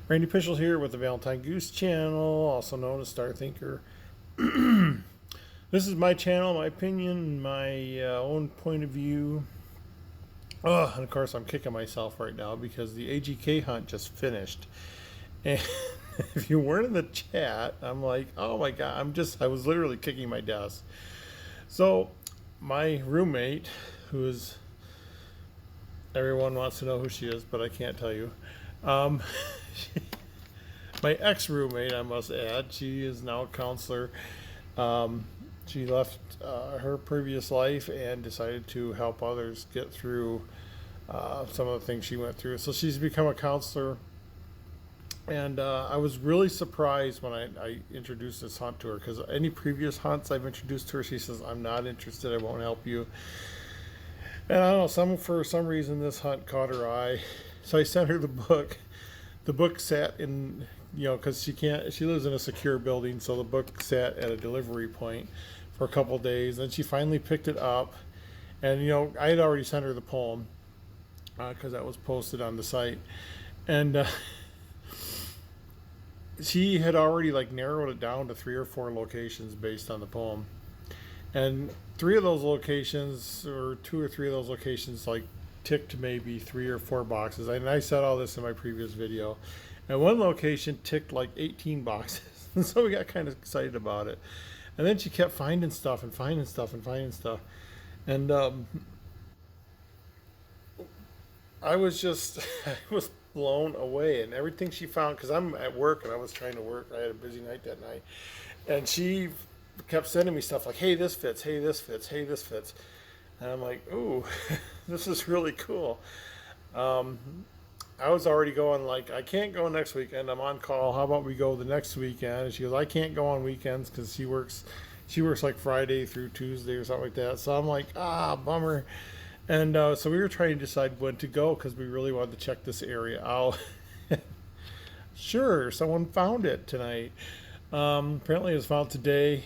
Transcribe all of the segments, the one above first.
Randy Pischel here with the Valentine Goose channel, also known as Star Thinker. This is my channel, my opinion, my own point of view. And of course, I'm kicking myself right now because the AGK hunt just finished. And if you weren't in the chat, I'm like, oh my God, I was literally kicking my desk. So, my roommate, who is, everyone wants to know who she is, but I can't tell you. Um, my ex-roommate, I must add, she is now a counselor. She left her previous life and decided to help others get through some of the things she went through. So she's become a counselor. And I was really surprised when I introduced this hunt to her, because any previous hunts I've introduced to her, she says, I'm not interested, I won't help you. And I don't know, for some reason this hunt caught her eye. So I sent her the book. The book sat in, because she lives in a secure building, so the book sat at a delivery point for a couple days. Then she finally picked it up, and I had already sent her the poem because that was posted on the site, and she had already narrowed it down to 3 or 4 locations based on the poem, and 3 of those locations, or 2 or 3 of those locations, ticked maybe 3 or 4 boxes. And I said all this in my previous video. And one location ticked 18 boxes. And so we got kind of excited about it. And then she kept finding stuff and finding stuff and finding stuff. And I was I was blown away. And everything she found, because I'm at work and I was trying to work. I had a busy night that night. And she kept sending me stuff like, hey, this fits, hey, this fits, hey, this fits. And I'm like, ooh, this is really cool. I was already going I can't go next weekend. I'm on call. How about we go the next weekend? And she goes, I can't go on weekends because she works Friday through Tuesday or something like that. So I'm like, bummer. And so we were trying to decide when to go because we really wanted to check this area out. Sure, someone found it tonight. Apparently it was found today.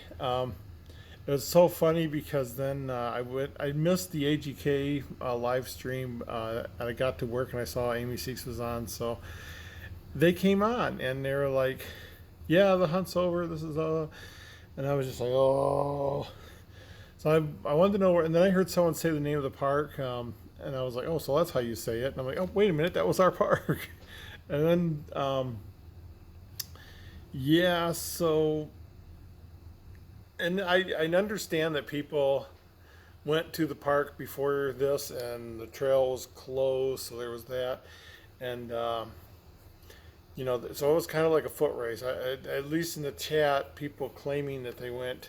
It was so funny because then I missed the AGK live stream, and I got to work and I saw Amy Seeks was on, so they came on and they were like, yeah, the hunt's over, this is and I was just like, oh. So I wanted to know where, and then I heard someone say the name of the park, and I was like, oh, so that's how you say it. And I'm like, oh, wait a minute, that was our park. And then yeah, so, and I understand that people went to the park before this and the trail was closed, so there was that. And, so it was kind of like a foot race. At least in the chat, people claiming that they went,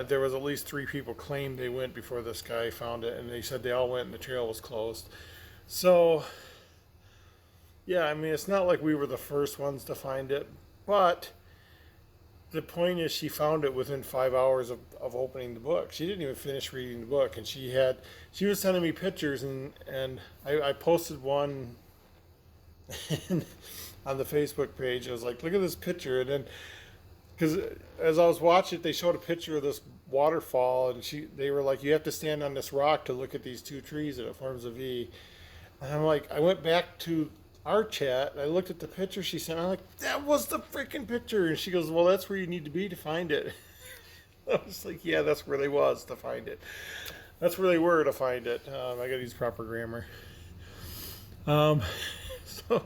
there was at least 3 people claimed they went before this guy found it, and they said they all went and the trail was closed. So, yeah, I mean, it's not like we were the first ones to find it, but the point is she found it within 5 hours of opening the book. She didn't even finish reading the book, and she was sending me pictures, and I posted one on the Facebook page. I was like, look at this picture. And then, because as I was watching it, they showed a picture of this waterfall, and they were like, you have to stand on this rock to look at these 2 trees, and it forms a V. And I'm like, I went back to our chat, and I looked at the picture she sent. I'm like, that was the freaking picture. And she goes, well, that's where you need to be to find it. I was like, yeah, that's where they was to find it. That's where they were to find it. I gotta use proper grammar. So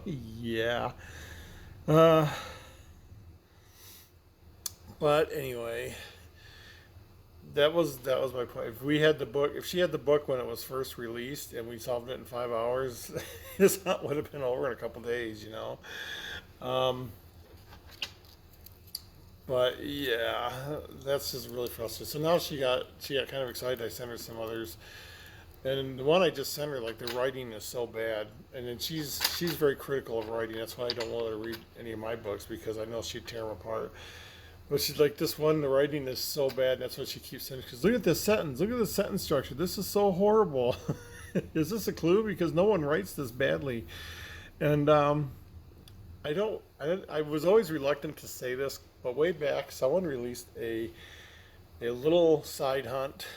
yeah. But anyway, that was my point. If she had the book when it was first released and we solved it in 5 hours, this hunt would have been over in a couple days, But yeah, that's just really frustrating. So now she got kind of excited. I sent her some others, and the one I just sent her, the writing is so bad, and then she's very critical of writing. That's why I don't want her to read any of my books, because I know she'd tear them apart. But she's like, this one, the writing is so bad. That's what she keeps saying. Because look at this sentence. Look at the sentence structure. This is so horrible. Is this a clue? Because no one writes this badly. And I was always reluctant to say this, but way back, someone released a little side hunt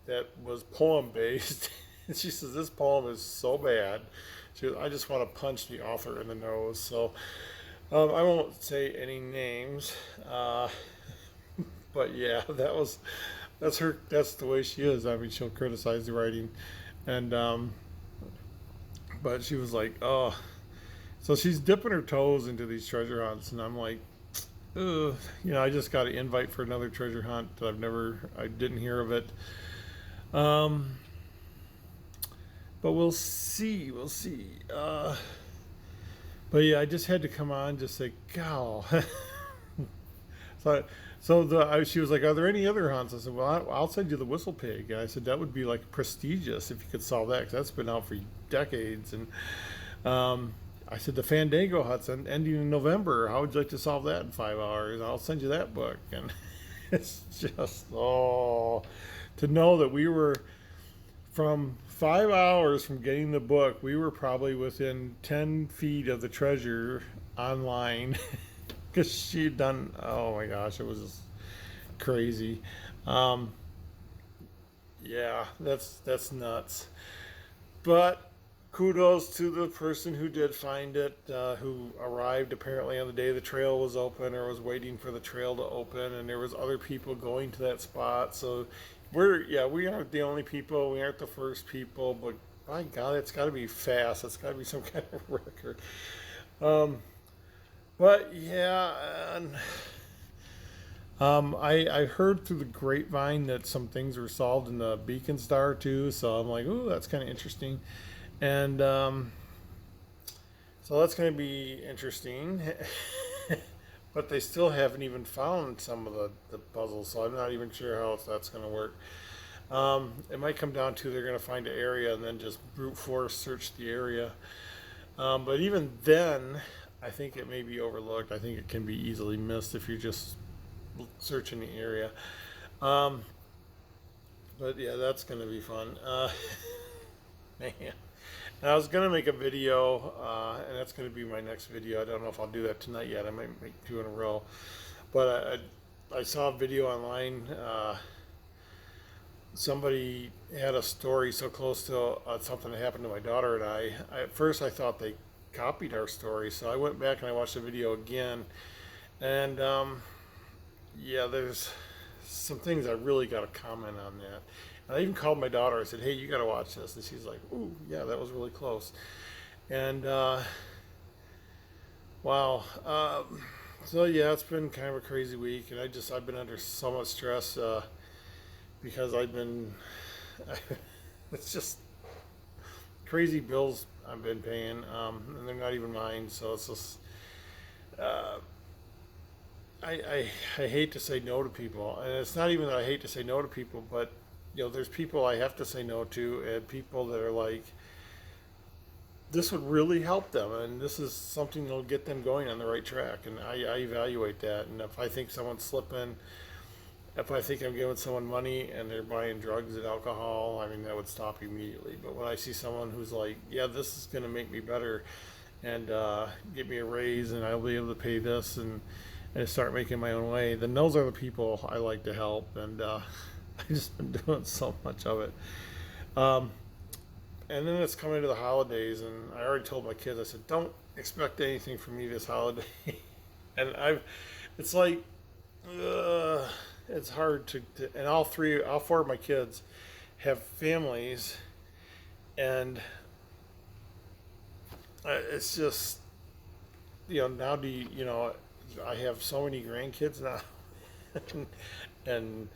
that was poem based. And she says, this poem is so bad. She goes, I just want to punch the author in the nose. So I won't say any names, but yeah, that's her. That's the way she is. I mean, she'll criticize the writing, and but she was like, oh, so she's dipping her toes into these treasure hunts, and I'm like, ugh, I just got an invite for another treasure hunt that I didn't hear of it. Um, but we'll see, we'll see. But yeah, I just had to come on, just say, gal. so, she was like, "Are there any other hunts?" I said, "Well, I'll send you the whistle pig." And I said, "That would be like prestigious if you could solve that, because that's been out for decades." And I said, "The Fandango hunt's ending in November. How would you like to solve that in 5 hours? I'll send you that book." And it's just to know that we were from 5 hours from getting the book, we were probably within 10 feet of the treasure online because she'd done, oh my gosh, it was just crazy. Um, yeah, that's nuts. But kudos to the person who did find it, who arrived apparently on the day the trail was open or was waiting for the trail to open, and there was other people going to that spot. So we aren't the only people, we aren't the first people, but by God, it's got to be fast. It's got to be some kind of record. Um, but yeah, and, I heard through the grapevine that some things were solved in the Beacon Star too. So I'm like, ooh, that's kind of interesting. And so that's going to be interesting. But they still haven't even found some of the puzzles, so I'm not even sure how that's going to work. It might come down to they're going to find an area and then just brute force search the area. But even then, I think it may be overlooked. I think it can be easily missed if you're just searching the area. Um, but yeah, that's going to be fun. Man. And I was gonna make a video, and that's gonna be my next video. I don't know if I'll do that tonight yet. I might make two in a row. But I saw a video online. Somebody had a story so close to something that happened to my daughter and I. At first, I thought they copied our story, so I went back and I watched the video again. And yeah, there's some things I really got to comment on that. And I even called my daughter. I said, "Hey, you got to watch this." And she's like, "Ooh, yeah, that was really close." And wow. So yeah, it's been kind of a crazy week, and I've been under so much stress because I've been. It's just crazy bills I've been paying, and they're not even mine. So it's just. Uh, I hate to say no to people, and it's not even that I hate to say no to people, but there's people I have to say no to, and people that are like, this would really help them, and this is something that'll get them going on the right track, and I evaluate that, and if I think someone's slipping, if I think I'm giving someone money and they're buying drugs and alcohol, I mean, that would stop immediately. But when I see someone who's like, yeah, this is going to make me better and get me a raise, and I'll be able to pay this and start making my own way, then those are the people I like to help. And I've just been doing so much of it. Um, and then it's coming to the holidays, and I already told my kids, I said, don't expect anything from me this holiday. And it's like, it's hard and all four of my kids have families, and it's just, now I have so many grandkids now, and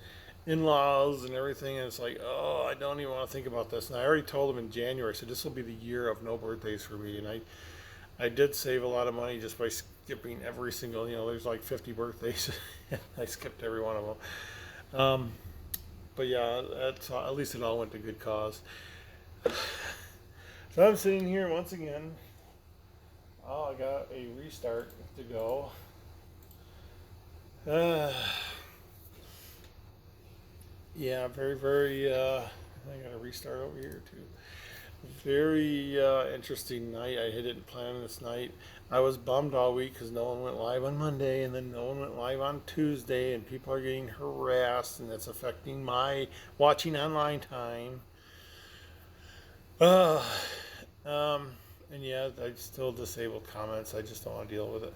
in-laws and everything, and it's like, oh, I don't even want to think about this. And I already told them in January, I said this will be the year of no birthdays for me. And I did save a lot of money just by skipping every single, there's like 50 birthdays. I skipped every one of them. But yeah, at least it all went to good cause. So I'm sitting here once again. Oh, I got a restart to go. Yeah, very, very, I got a restart over here too. Very interesting night. I didn't plan this night. I was bummed all week because no one went live on Monday, and then no one went live on Tuesday, and people are getting harassed, and it's affecting my watching online time. Uh, um, And yeah, I still disable comments. I just don't want to deal with it.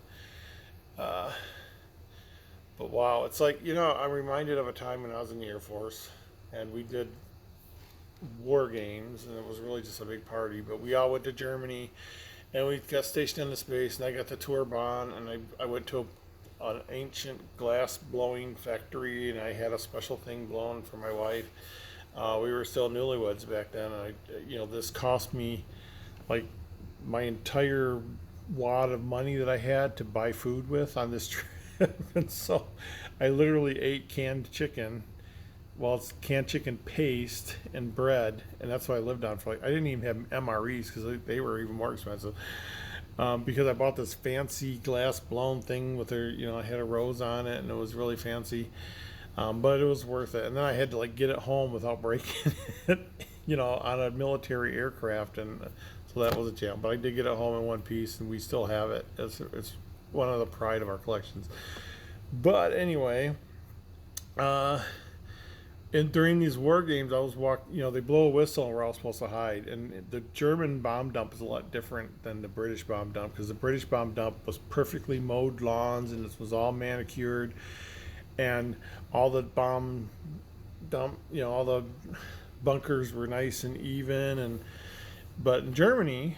Uh, but wow, it's like, I'm reminded of a time when I was in the Air Force and we did war games, and it was really just a big party. But we all went to Germany, and we got stationed in the space, and I got the tour Bonn, and I went to an ancient glass blowing factory, and I had a special thing blown for my wife. We were still newlyweds back then, and this cost me like my entire wad of money that I had to buy food with on this trip. And so I literally ate canned chicken. Well, it's canned chicken paste and bread, and that's what I lived on for. I didn't even have MREs because they were even more expensive. Because I bought this fancy glass blown thing with I had a rose on it, and it was really fancy. But it was worth it. And then I had to get it home without breaking it, on a military aircraft, and so that was a jam. But I did get it home in one piece, and we still have it. It's one of the pride of our collections. But anyway, and during these war games, I was they blow a whistle and we're all supposed to hide. And the German bomb dump is a lot different than the British bomb dump, because the British bomb dump was perfectly mowed lawns and it was all manicured, and all the bomb dump, all the bunkers were nice and even. But in Germany,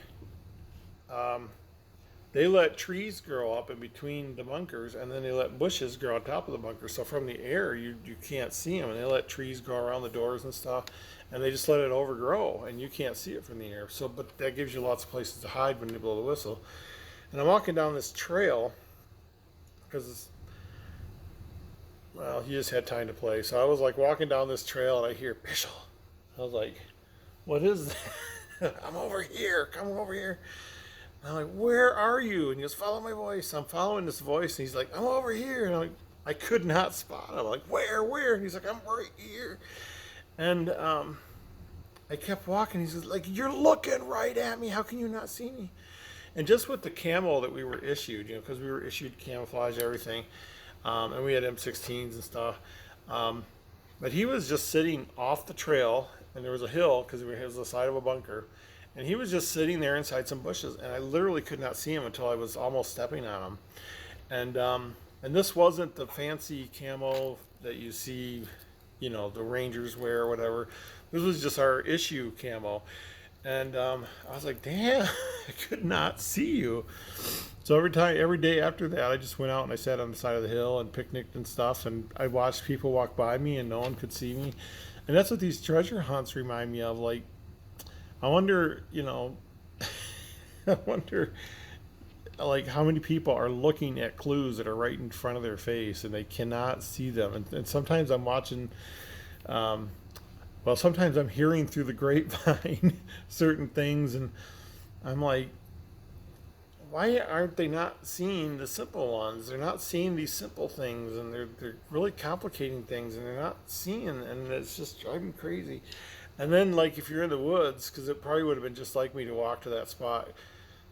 they let trees grow up in between the bunkers, and then they let bushes grow on top of the bunkers. So from the air, you can't see them, and they let trees grow around the doors and stuff, and they just let it overgrow, and you can't see it from the air. So, but that gives you lots of places to hide when they blow the whistle. And I'm walking down this trail because, well, he just had time to play. So I was walking down this trail, and I hear Pishel. I was like, "What is that?" "I'm over here. Come over here." And I'm like, "Where are you?" And he goes, "Follow my voice." I'm following this voice, and he's like, "I'm over here." And I'm like, I could not spot him. I'm like, "Where?" And he's like, "I'm right here." And I kept walking. He's like, "You're looking right at me. How can you not see me?" And just with the camo that we were issued, because we were issued camouflage, everything, and we had M16s and stuff. But he was just sitting off the trail, and there was a hill because it was the side of a bunker. And he was just sitting there inside some bushes, and I literally could not see him until I was almost stepping on him. And this wasn't the fancy camo that you see, the Rangers wear or whatever. This was just our issue camo. And I was like, "Damn, I could not see you." So every day after that, I just went out and I sat on the side of the hill and picnicked and stuff, and I watched people walk by me, and no one could see me. And that's what these treasure hunts remind me of. I wonder, I wonder, how many people are looking at clues that are right in front of their face and they cannot see them. And sometimes I'm watching, sometimes I'm hearing through the grapevine certain things, and I'm like, why aren't they not seeing the simple ones? They're not seeing these simple things, and they're really complicating things, and they're not seeing, and it's just driving me crazy. And then, if you're in the woods, because it probably would have been just like me to walk to that spot.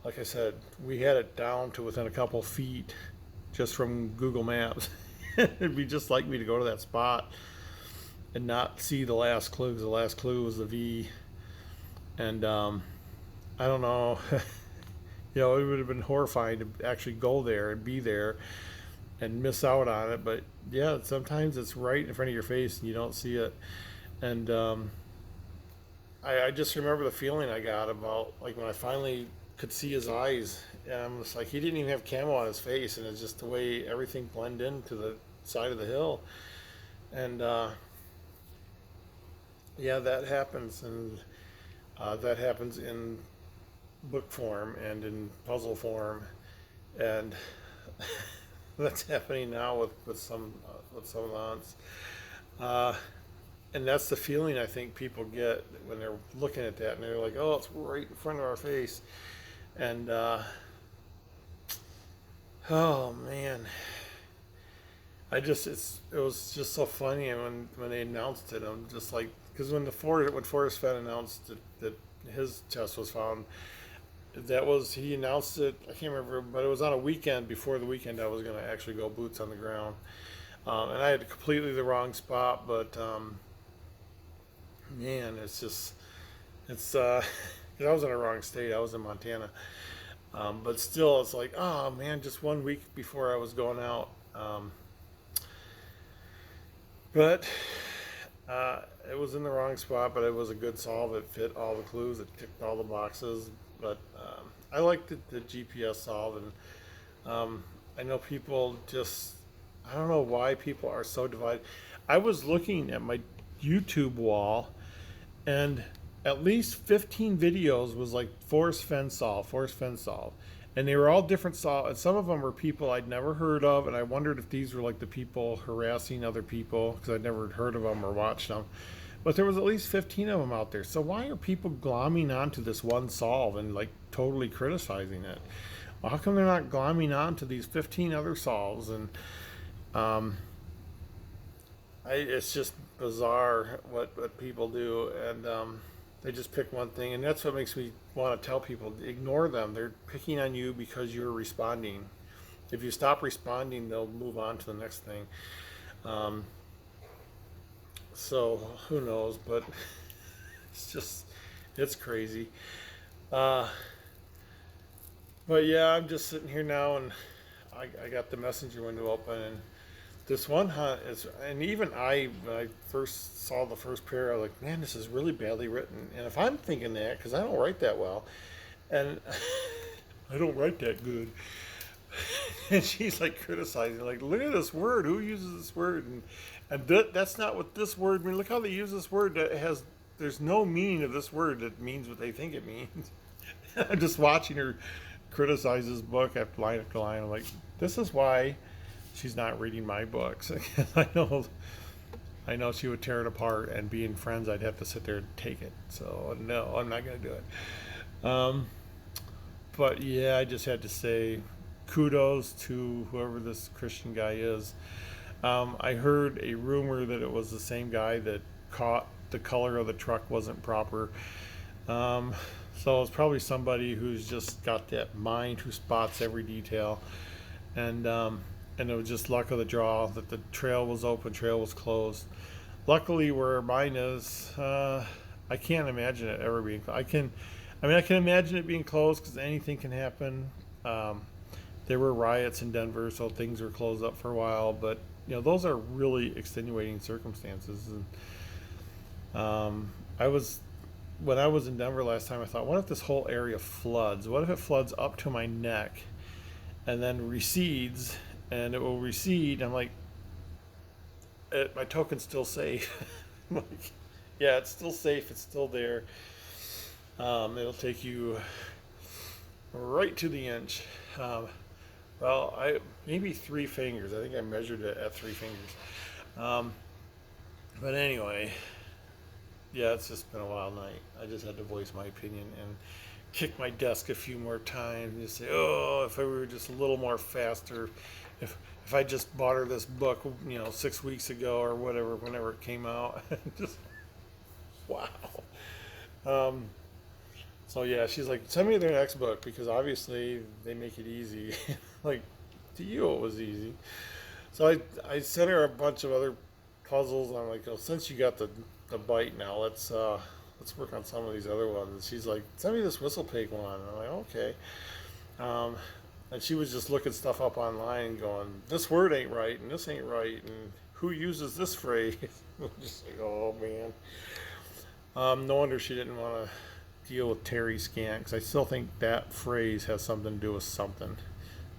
Like I said, we had it down to within a couple feet just from Google Maps. It'd be just like me to go to that spot and not see the last clue, because the last clue was the V. And I don't know. It would have been horrifying to actually go there and be there and miss out on it. But yeah, sometimes it's right in front of your face and you don't see it. And I just remember the feeling I got about when I finally could see his eyes, and I'm just like, he didn't even have camo on his face, and it's just the way everything blended into the side of the hill. And yeah, that happens, and that happens in book form and in puzzle form, and that's happening now with some aunts. And that's the feeling I think people get when they're looking at that, and they're like, "Oh, it's right in front of our face." And oh man, it was just so funny. And when they announced it, I'm just like, because when Forrest Fenn announced that his chest was found, he announced it, I can't remember, but it was on a weekend before the weekend I was going to actually go boots on the ground. And I had completely the wrong spot, but man, it's because I was in the wrong state. I was in Montana. But still, it's like, oh man, just 1 week before I was going out. But it was in the wrong spot, but it was a good solve. It fit all the clues. It ticked all the boxes. But I liked the GPS solve, and I know people just, I don't know why people are so divided. I was looking at my YouTube wall, and at least 15 videos was like forrest fenn solve, forrest fenn solve. And they were all different solve, and some of them were people I'd never heard of, and I wondered if these were like the people harassing other people because I'd never heard of them or watched them. But there was at least 15 of them out there. So why are people glomming onto this one solve and like totally criticizing it? Well, how come they're not glomming onto these 15 other solves? And it's just bizarre what people do, and they just pick one thing, and that's what makes me want to tell people, ignore them. They're picking on you because you're responding. If you stop responding, they'll move on to the next thing. So who knows, but it's crazy. But yeah, I'm just sitting here now, and I got the messenger window open, and this one hunt is, and even when I first saw the first pair, I was like, man, this is really badly written. And if I'm thinking that, because I don't write that well, and I don't write that good, and she's like criticizing, like, look at this word, who uses this word? And that's not what this word means. Look how they use this word that there's no meaning of this word that means what they think it means. I'm just watching her criticize this book after line after line. I'm like, this is why she's not reading my books. I know she would tear it apart, and being friends, I'd have to sit there and take it. So no, I'm not going to do it. But yeah, I just had to say kudos to whoever this Christian guy is. I heard a rumor that it was the same guy that caught the color of the truck wasn't proper. So it's probably somebody who's just got that mind who spots every detail. And it was just luck of the draw that the trail was open, trail was closed. Luckily, where mine is, I can't imagine it ever being. I can imagine it being closed because anything can happen. There were riots in Denver, so things were closed up for a while. But those are really extenuating circumstances. And when I was in Denver last time, I thought, what if this whole area floods? What if it floods up to my neck and then recedes? And it will recede. I'm like, my token's still safe. I'm like, yeah, it's still safe. It's still there. It'll take you right to the inch. Well, maybe 3 fingers. I think I measured it at 3 fingers. But anyway, yeah, it's just been a wild night. I just had to voice my opinion and kick my desk a few more times and just say, oh, if I were just a little more faster, if I just bought her this book, 6 weeks ago or whatever, whenever it came out, just wow. So yeah, she's like, send me their next book because obviously they make it easy. Like, to you it was easy. So I sent her a bunch of other puzzles. And I'm like, oh, since you got the bite now, let's work on some of these other ones. And she's like, send me this whistle pig one. And I'm like, okay. And she was just looking stuff up online going, this word ain't right, and this ain't right, and who uses this phrase? Just like, oh, man. No wonder she didn't want to deal with Terry Scant, because I still think that phrase has something to do with something.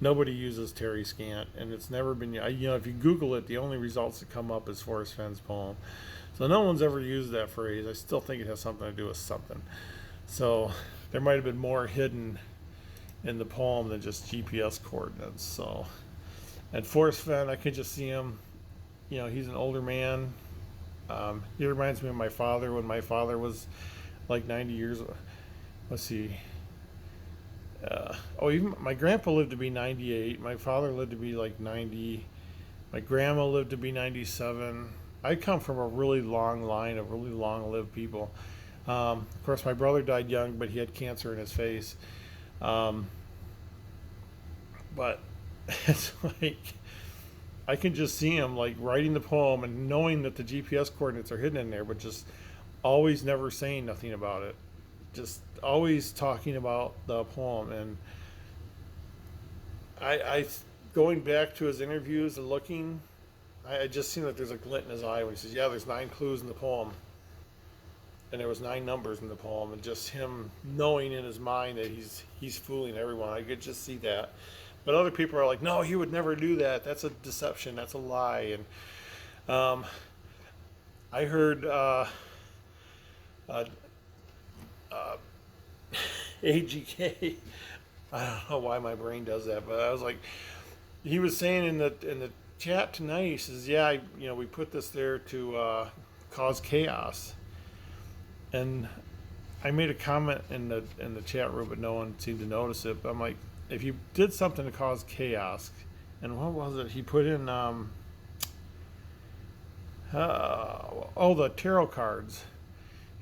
Nobody uses Terry Scant, and it's never been, if you Google it, the only results that come up is Forrest Fenn's poem. So no one's ever used that phrase. I still think it has something to do with something. So there might have been more hidden in the poem than just GPS coordinates. So, and Forrest Fenn, I could just see him. He's an older man. He reminds me of my father when my father was like 90 years. Let's see. Even my grandpa lived to be 98. My father lived to be like 90. My grandma lived to be 97. I come from a really long line of really long-lived people. Of course, my brother died young, but he had cancer in his face. But it's like I can just see him like writing the poem and knowing that the GPS coordinates are hidden in there, but just always never saying nothing about it. just always talking about the poem. And I going back to his interviews and looking, I just seen that there's a glint in his eye when he says, "Yeah, there's 9 clues in the poem." And there was 9 numbers in the poem, and just him knowing in his mind that he's fooling everyone. I could just see that. But other people are like, no, he would never do that. That's a deception. That's a lie. And I heard uh, uh, AGK. I don't know why my brain does that, but I was like, he was saying in the chat tonight. He says, "Yeah, we put this there to cause chaos." And I made a comment in the chat room, but no one seemed to notice it. But I'm like, if you did something to cause chaos, and what was it? He put in the tarot cards.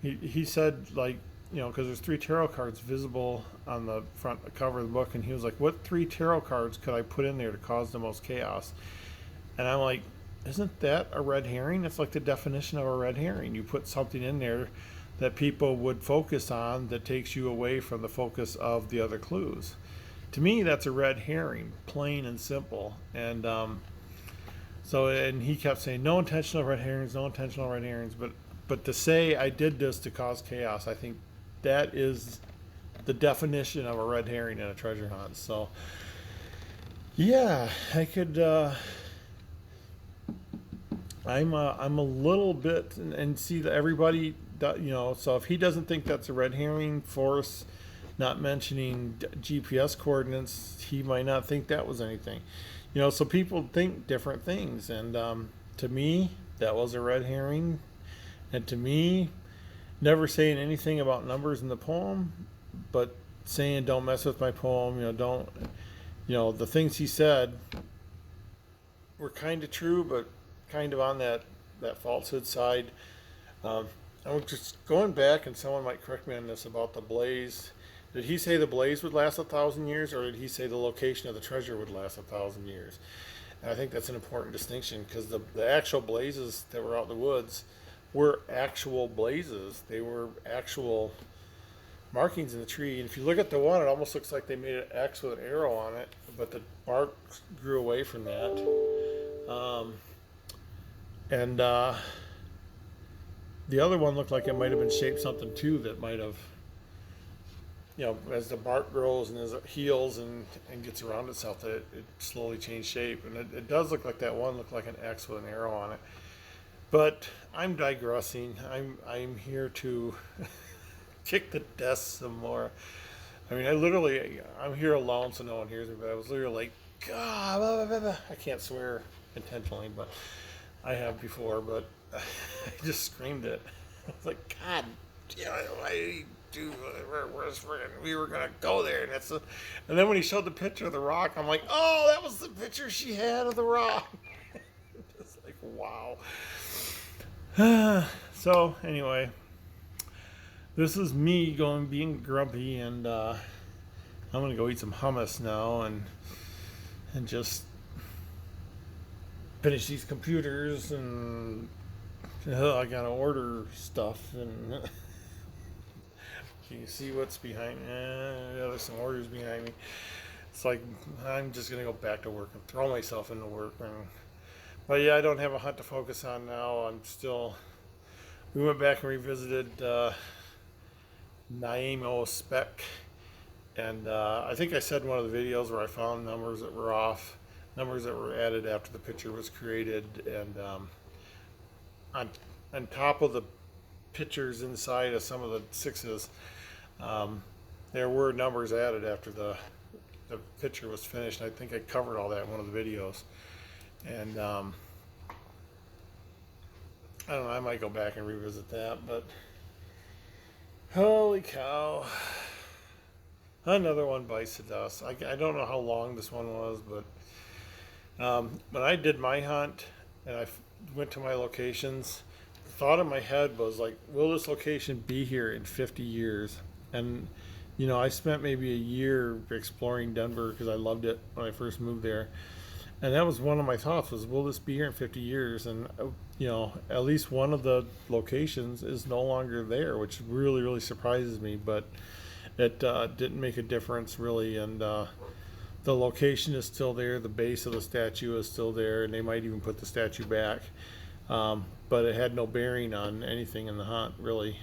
He said, like, because there's 3 tarot cards visible on the front cover of the book, and he was like, what 3 tarot cards could I put in there to cause the most chaos? And I'm like, isn't that a red herring? It's like the definition of a red herring. You put something in there that people would focus on that takes you away from the focus of the other clues. To me, that's a red herring, plain and simple. And and he kept saying, no intentional red herrings, no intentional red herrings. But to say I did this to cause chaos, I think that is the definition of a red herring in a treasure hunt. So yeah, I could. I'm a little bit, and see that everybody, so if he doesn't think that's a red herring, forrest not mentioning GPS coordinates, he might not think that was anything. So people think different things, and to me, that was a red herring. And to me, never saying anything about numbers in the poem, but saying don't mess with my poem, don't, the things he said were kind of true, but kind of on that falsehood side. I'm just going back, and someone might correct me on this about the blaze. Did he say the blaze would last 1,000 years, or did he say the location of the treasure would last 1,000 years? And I think that's an important distinction, because the actual blazes that were out in the woods were actual blazes. They were actual markings in the tree. And if you look at the one, it almost looks like they made an X with an arrow on it, but the bark grew away from that. And the other one looked like it might have been shaped something too, that might have, as the bark grows and as it heals and gets around itself, that it slowly changed shape. And it does look like that one looked like an X with an arrow on it. But I'm digressing. I'm here to kick the desk some more. I mean, I'm here alone, so no one hears me, but I was literally like, God, blah, blah, blah, blah. I can't swear intentionally, but I have before, but I just screamed it. I was like, God, why did he do? We were gonna go there, and then when he showed the picture of the rock, I'm like, oh, that was the picture she had of the rock. Just like, wow. So anyway, this is me being grumpy, and I'm gonna go eat some hummus now and just finish these computers, and I gotta order stuff, and you can see what's behind me. Yeah, there's some orders behind me. It's like I'm just gonna go back to work and throw myself into work. But yeah, I don't have a hunt to focus on now. We went back and revisited naimo spec, and I think I said in one of the videos where I found numbers that were off, numbers that were added after the picture was created, and on top of the pictures inside of some of the 6s, there were numbers added after the picture was finished. I think I covered all that in one of the videos. And I don't know, I might go back and revisit that, but holy cow, another one bites the dust. I don't know how long this one was, but when I did my hunt and I went to my locations, the thought in my head was like, will this location be here in 50 years? And I spent maybe a year exploring Denver because I loved it when I first moved there. And that was one of my thoughts, was, will this be here in 50 years? And at least one of the locations is no longer there, which really, really surprises me. But it didn't make a difference really, and the location is still there. The base of the statue is still there, and they might even put the statue back. But it had no bearing on anything in the hunt, really.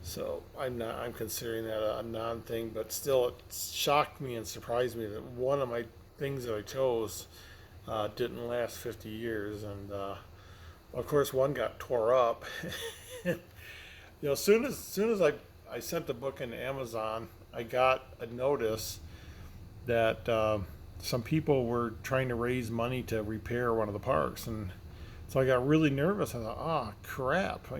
So I'm considering that a non-thing, but still, it shocked me and surprised me that one of my things that I chose didn't last 50 years, and of course one got tore up. Soon as I sent the book into Amazon, I got a notice that some people were trying to raise money to repair one of the parks, and so I got really nervous. I thought, oh crap,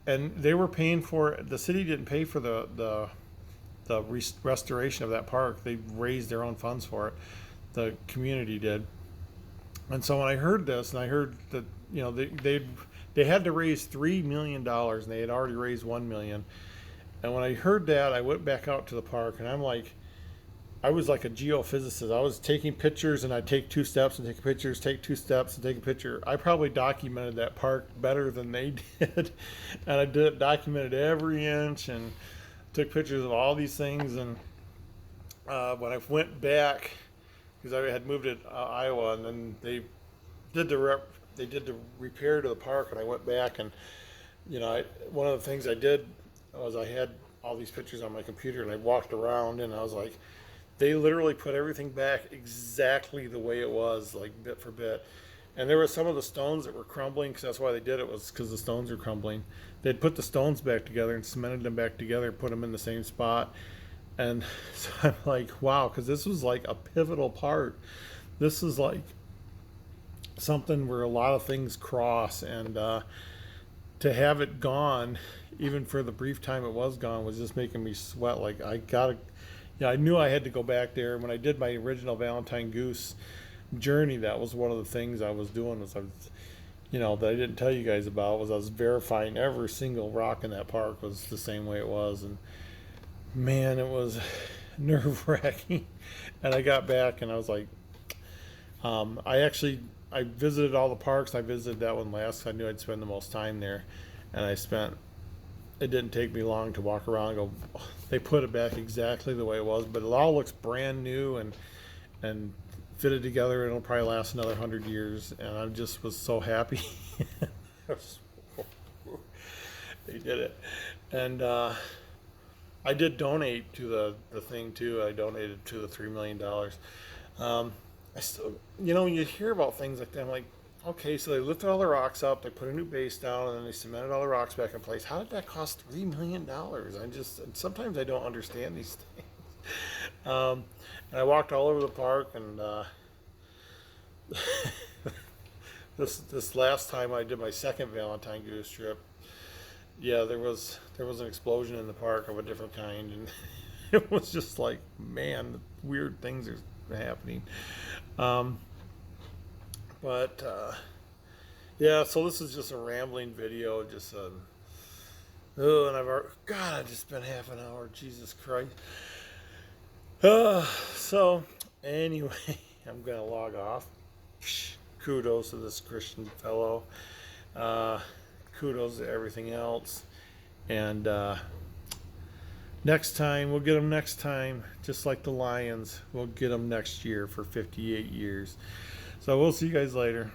and they were paying for it. The city didn't pay for the restoration of that park. They raised their own funds for it. The community did. And so when I heard this, and I heard that they had to raise $3 million, and they had already raised $1 million. And when I heard that, I went back out to the park, and I was like a geophysicist. I was taking pictures, and I'd take 2 steps and take pictures, take 2 steps and take a picture. I probably documented that park better than they did, and I documented every inch and took pictures of all these things. And when I went back, because I had moved to Iowa, and then they did the repair to the park, and I went back, and one of the things I did was I had all these pictures on my computer, and I walked around, and I was like, they literally put everything back exactly the way it was, like bit for bit. And there were some of the stones that were crumbling, because that's why they did it, was because the stones were crumbling. They'd put the stones back together and cemented them back together, put them in the same spot. And so I'm like, wow, because this was like a pivotal part. This is like something where a lot of things cross, and to have it gone, even for the brief time it was gone, was just making me sweat. Like, I knew I had to go back there. When I did my original Valentine Goose journey, that was one of the things I was doing, was that I didn't tell you guys about, was I was verifying every single rock in that park was the same way it was. And man, it was nerve-wracking. And I got back, and I was like, I visited all the parks. I visited that one last. I knew I'd spend the most time there, and it didn't take me long to walk around and go, oh, they put it back exactly the way it was, but it all looks brand new and fitted together, and it'll probably last another 100 years. And I just was so happy. They did it. And I did donate to the thing too. I donated to the $3 million. I still, when you hear about things like that, I'm like, okay, so they lifted all the rocks up, they put a new base down, and then they cemented all the rocks back in place. How did that cost $3 million? Sometimes I don't understand these things. And I walked all over the park, and this last time I did my second Valentine Goose trip, yeah, there was an explosion in the park of a different kind, and it was just like, man, weird things are happening. Yeah, so this is just a rambling video, and I've just spent half an hour, Jesus Christ. So anyway, I'm gonna log off. Kudos to this Christian fellow. Kudos to everything else. And next time, we'll get them next time, just like the Lions. We'll get them next year for 58 years. So we'll see you guys later.